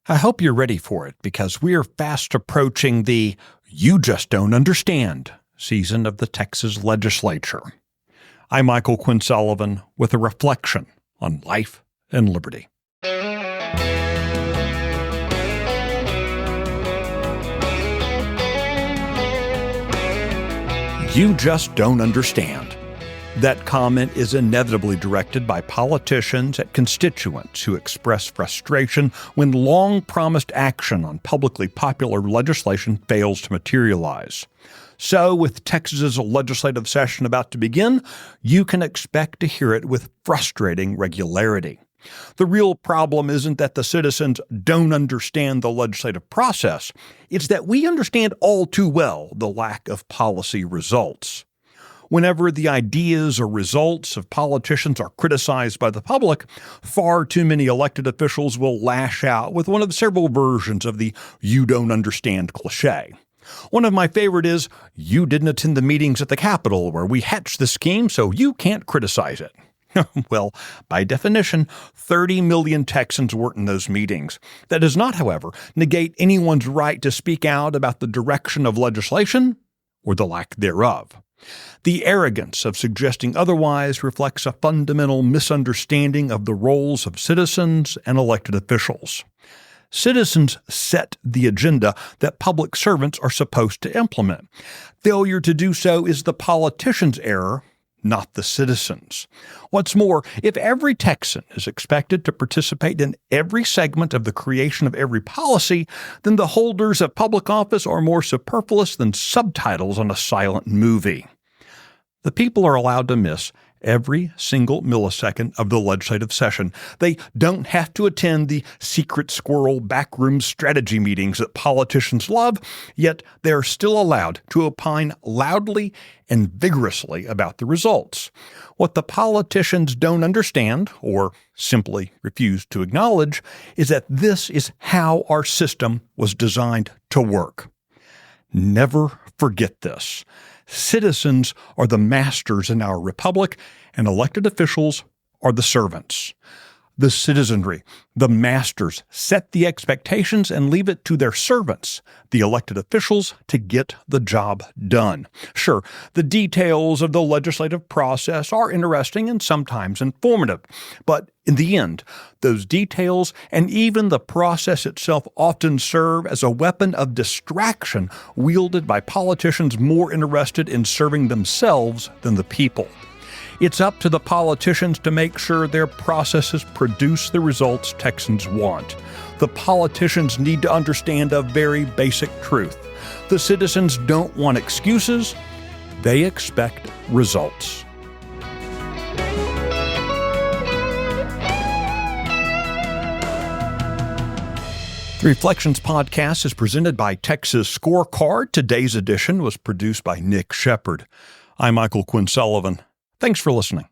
I hope you're ready for it because we are fast approaching the You Just Don't Understand season of the Texas legislature. I'm Michael Quinn Sullivan with a reflection on life and liberty. You just don't understand. That comment is inevitably directed by politicians at constituents who express frustration when long-promised action on publicly popular legislation fails to materialize. So, with Texas's legislative session about to begin, you can expect to hear it with frustrating regularity. The real problem isn't that the citizens don't understand the legislative process. It's that we understand all too well the lack of policy results. Whenever the ideas or results of politicians are criticized by the public, far too many elected officials will lash out with one of several versions of the "you don't understand" cliché. One of my favorite is, "You didn't attend the meetings at the Capitol where we hatched the scheme, so you can't criticize it." Well, by definition, 30 million Texans weren't in those meetings. That does not, however, negate anyone's right to speak out about the direction of legislation or the lack thereof. The arrogance of suggesting otherwise reflects a fundamental misunderstanding of the roles of citizens and elected officials. Citizens set the agenda that public servants are supposed to implement. Failure to do so is the politician's error, not the citizens. What's more, if every Texan is expected to participate in every segment of the creation of every policy, then the holders of public office are more superfluous than subtitles on a silent movie. The people are allowed to miss every single millisecond of the legislative session. They don't have to attend the secret squirrel backroom strategy meetings that politicians love, yet they are still allowed to opine loudly and vigorously about the results. What the politicians don't understand, or simply refuse to acknowledge, is that this is how our system was designed to work. Never forget this. Citizens are the masters in our republic, and elected officials are the servants. The citizenry, the masters, set the expectations and leave it to their servants, the elected officials, to get the job done. Sure, the details of the legislative process are interesting and sometimes informative, but in the end, those details and even the process itself often serve as a weapon of distraction wielded by politicians more interested in serving themselves than the people. It's up to the politicians to make sure their processes produce the results Texans want. The politicians need to understand a very basic truth. The citizens don't want excuses. They expect results. The Reflections podcast is presented by Texas Scorecard. Today's edition was produced by Nick Shepard. I'm Michael Quinn Sullivan. Thanks for listening.